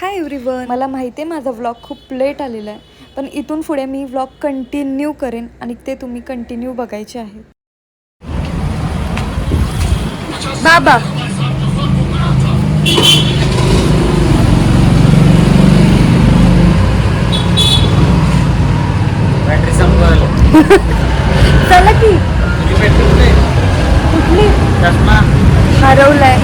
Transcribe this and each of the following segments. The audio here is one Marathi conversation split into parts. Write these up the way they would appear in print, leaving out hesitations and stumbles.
हाय एव्हरीवन, मला माहिती आहे माझा व्लॉग खूप लेट आलेला आहे, पण इथून पुढे मी व्लॉग कंटिन्यू करेन आणि ते तुम्ही कंटिन्यू बघायचे आहे. बाबा बॅटरी संपल. चला की. कुठली? चष्मा हरवलाय.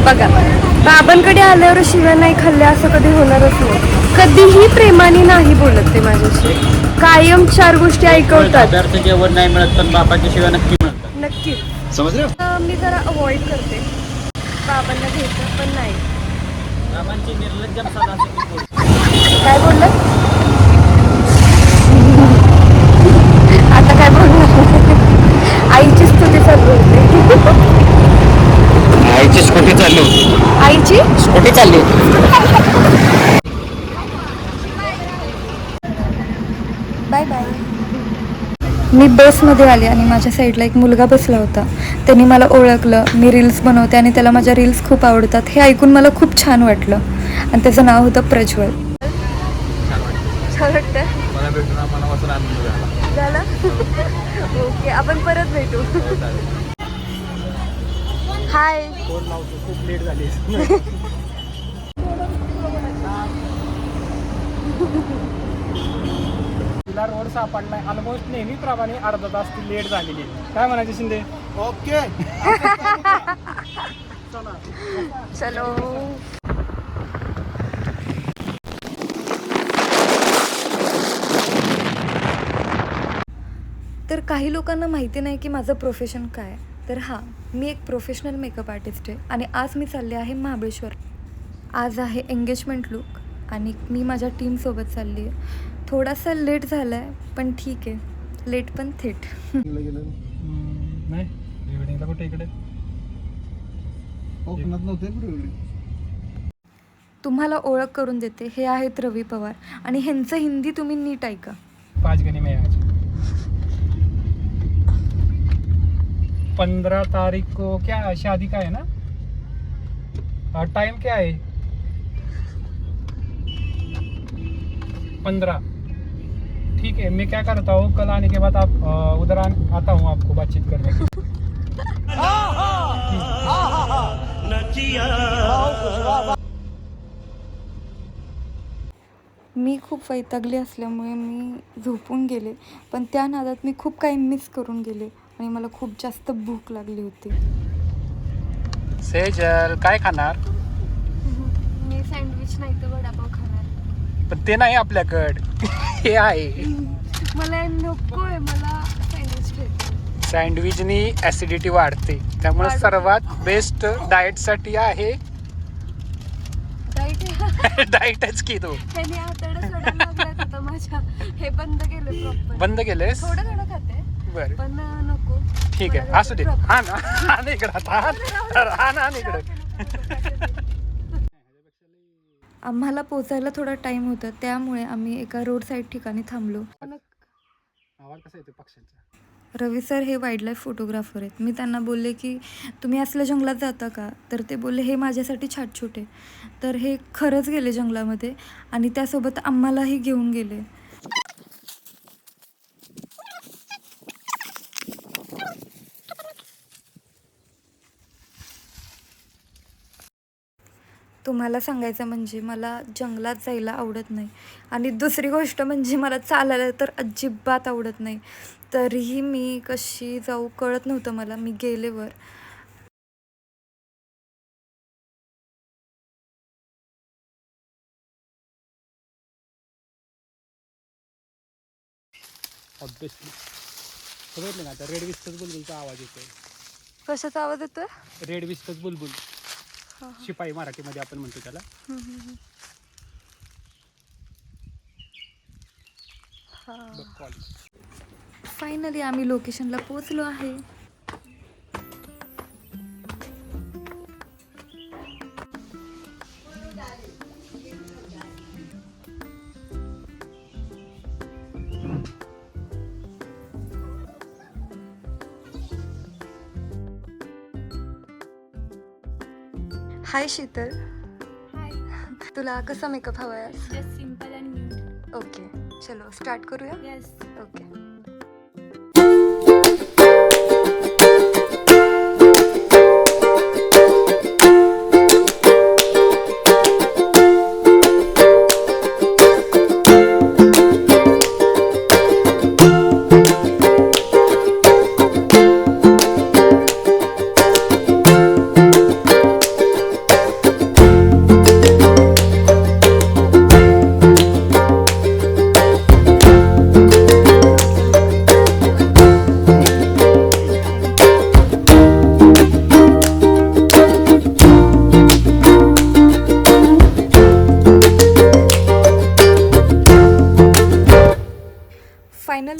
बघा, बाबांकडे आल्यावर शिव्या नाही खाल्ल्या असं कधी होणारच नाही. कधीही प्रेमाने नाही बोलत ते माझ्याशी, कायम 4 गोष्टी ऐकवतात. पदार्थ जेवण नाही मिळत पण बापाच्या शिवाय नक्की मिळतात. नक्की समजलं. मी जरा अवॉइड करते बाबांना घ्यायचं, पण नाही. बाबांची निर्लज्जम सदा असते. काय बोललं आता? काय बोलणार? आईची स्तुती चालू होते. आईची स्कूटी चालली होती. आईची स्कूटी चालली होती. Bye bye. मी बसमध्ये आले आणि माझ्या साईडला एक मुलगा बसला होता. त्यांनी मला ओळखलं. मी रील्स बनवते आणि त्याला माझ्या रील्स खूप आवडतात. हे ऐकून मला खूप छान वाटलं आणि त्याचं नाव होतं प्रज्वल. छान वाटतं. मला भेटून मनापासून आनंद झाला. ओके, आपण परत भेटू. हाय. फोन लावतो, खूप लेट झाली. तिला रोड सापडलाय. ऑलमोस्ट नेहमीप्रमाणे अर्धा तास ती लेट झालेली. काय म्हणायचे शिंदे? ओके. चलो. तर काही लोकांना माहिती नाही की माझं प्रोफेशन काय आहे. तर हां, मी एक प्रोफेशनल मेकअप आर्टिस्ट आहे आणि आज मी चालले आहे महाबळेश्वर. आज आहे एंगेजमेंट लूक आणि मी माझ्या टीमसोबत चालली आहे. थोडासा लेट झाला आहे, पण ठीक आहे. लेट पण थेट. नाही इव्हिनिंगला कुठे इकडे तुम्हाला ओळख करून देते. हे आहेत रवी पवार आणि ह्यांचं हिंदी तुम्ही नीट ऐका. 5 गणी में आज 15 तारीख को क्या शादी का है ना. टाइम क्या है? 15. ठीक है, मैं क्या करता हूँ कल आने के बाद आप उधर आता हूँ आपको बातचीत करने की. मी खूप वैतागली असल्यामुळे मी झोपून गेले, पण त्या नादात मी खूप काही मिस करून गेले आणि मला खूप जास्त भूक लागली होती. सेजल काय खाणार? मी सँडविच नाही तर वडापाव खाणार. पण ते नाही आपल्याकड. हे आहे. मला नकोय, मला सँडविच खायचं. सँडविचनी ऍसिडिटी वाढते, त्यामुळे सर्वात बेस्ट डाएट साठी आहे डाएटच की तो. त्यांनी आतडं सोडायला लागलं होतं माझ्या. हे बंद केलं प्रॉपर. बंद केलेस? थोडं थोडं खाते बरं पण नको. ठीक आहे, असू दे. हा ना, हा ना इकडं आता. हा ना इकडं. आम्हाला पोचायला थोडा टाइम होता, त्यामुळे आम्ही एका रोड साईड ठिकाणी थांबलो. आवाज कसा येतो पक्ष्यांचा? रवी सर हे वाईल्ड लाईफ फोटोग्राफर आहेत. मी त्यांना बोलले की तुम्ही असल्या जंगलात जाता का? तर ते बोलले हे माझ्यासाठी छाटछूट आहे. तर हे खरंच गेले जंगलामध्ये आणि त्यासोबत आम्हालाही घेऊन गेले. तुम्हाला सांगायचं म्हणजे मला जंगलात जायला आवडत नाही आणि दुसरी गोष्ट म्हणजे मला चालायला तर अजिबात आवडत नाही. तरीही मी कशी जाऊ कळत नव्हतं मला. मी गेलेवर ऑब्विसली बघितलं ना आता रेड विस्कस बुलबुलचा आवाज येतोय. कशाचा आवाज येतोय? रेड विस्कस बुलबुल, शिपाई मराठीमध्ये आपण म्हणतो त्याला. फायनली आम्ही लोकेशनला पोहोचलो आहे. हाय शीतल, हाय. तुला कसा मेकअप हवा आहे? Just simple and nude. Okay, चलो स्टार्ट करूया. येस. ओके. फायनली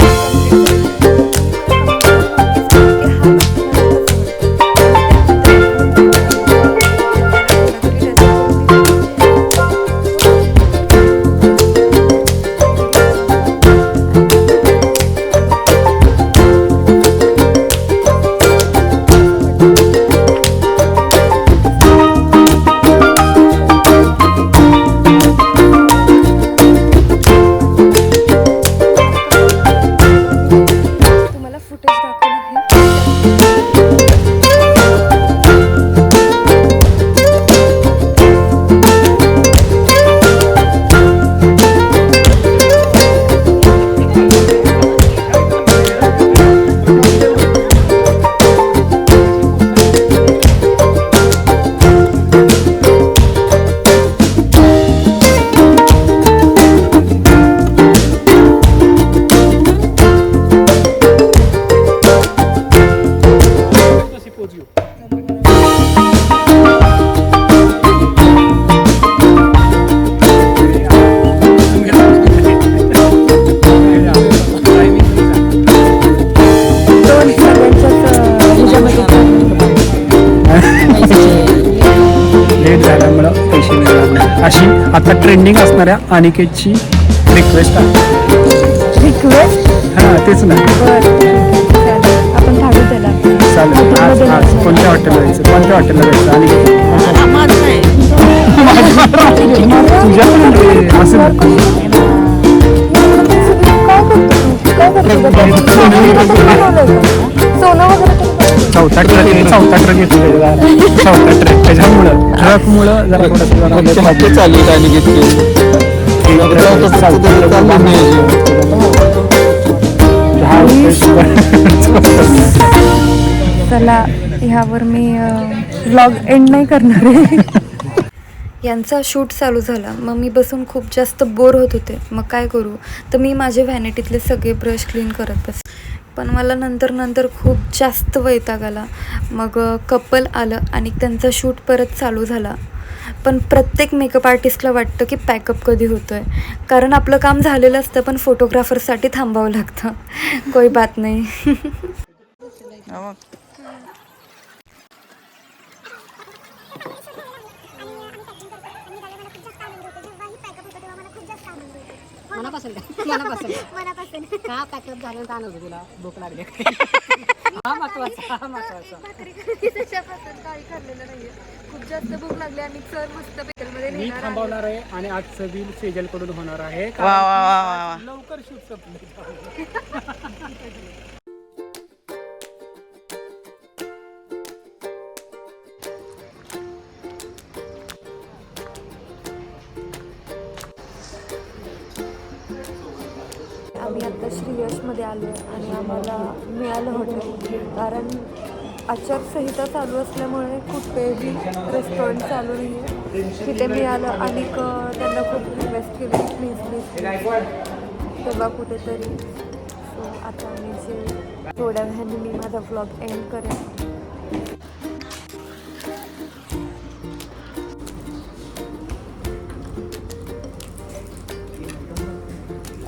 तुम्हाला फुटेज दाखवलं आहे. कशी पोच घेऊ? लेट झाल्यामुळं पैसे मिळणार अशी आता ट्रेंडिंग असणाऱ्या अनिकेतची रिक्वेस्ट आहे. रिक्वेस्ट हां तेच ना. आपण भाडू त्याला. चालेल. आज कोणत्या हॉटेलला जायचं? कोणत्या हॉटेलला जायचं? अनिकेत तुझ्या असं सोनं वगैरे चौथा ट्रक घेतलेला चौथा ट्रक ट्रकमुळं जरा थोडंसं चालू आणि चला ह्यावर मी व्लॉग एंड नाही करणार आहे. यांचा शूट चालू झाला, मग मी बसून खूप जास्त बोर होत होते. मग काय करू, तर मी माझे व्हॅनिटीतले सगळे ब्रश क्लीन करत बस. पण मला नंतर खूप जास्त वैताग आला. मग कपल आलं आणि त्यांचा शूट परत चालू झाला. पण प्रत्येक मेकअप आर्टिस्टला वाटतं की पॅकअप कधी होतो आहे, कारण आपलं काम झालेलं असतं पण फोटोग्राफरसाठी थांबावं लागतं. कोई बात नाही. मनापासून का पॅकअप झालं तर आणू तुला भूक लागली. हा महत्वाचा काही खाल्लेलं नाहीये, खूप जास्त भूक लागली आणि सर मस्त पेकलमध्ये मी नेणार आहे. थांबवणार आहे आणि आजचं बिल सेजल कडून होणार आहे. वा वा वा वा वा. लवकर शूट संपलं. आम्ही आता श्रीयशमध्ये आलो आहे आणि आम्हाला मिळालं हॉटेल, कारण आचारसंहिता चालू असल्यामुळे कुठेही रेस्टॉरंट चालू नाही आहे. तिथे मिळालं आणि त्यांना खूप रिक्वेस्ट केली प्लीज तेव्हा कुठेतरी. सो आता आम्ही जे थोड्या वेळाने मी माझा व्लॉग एंड करेन.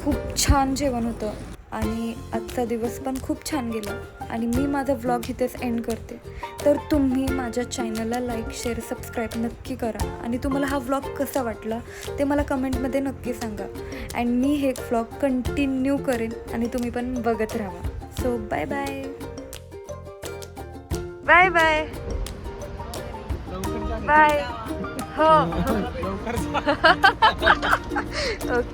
खूप छान जेवण होतं आणि आजचा दिवस पण खूप छान गेला आणि मी माझा व्लॉग इथेच एंड करते. तर तुम्ही माझ्या चॅनलला लाईक शेअर सबस्क्राईब नक्की करा आणि तुम्हाला हा व्लॉग कसा वाटला ते मला कमेंटमध्ये नक्की सांगा. अँड मी हे व्लॉग कंटिन्यू करेन आणि तुम्ही पण बघत राहा. So bye bye bye bye. लवकर बाय. हो लवकर जा. ओके.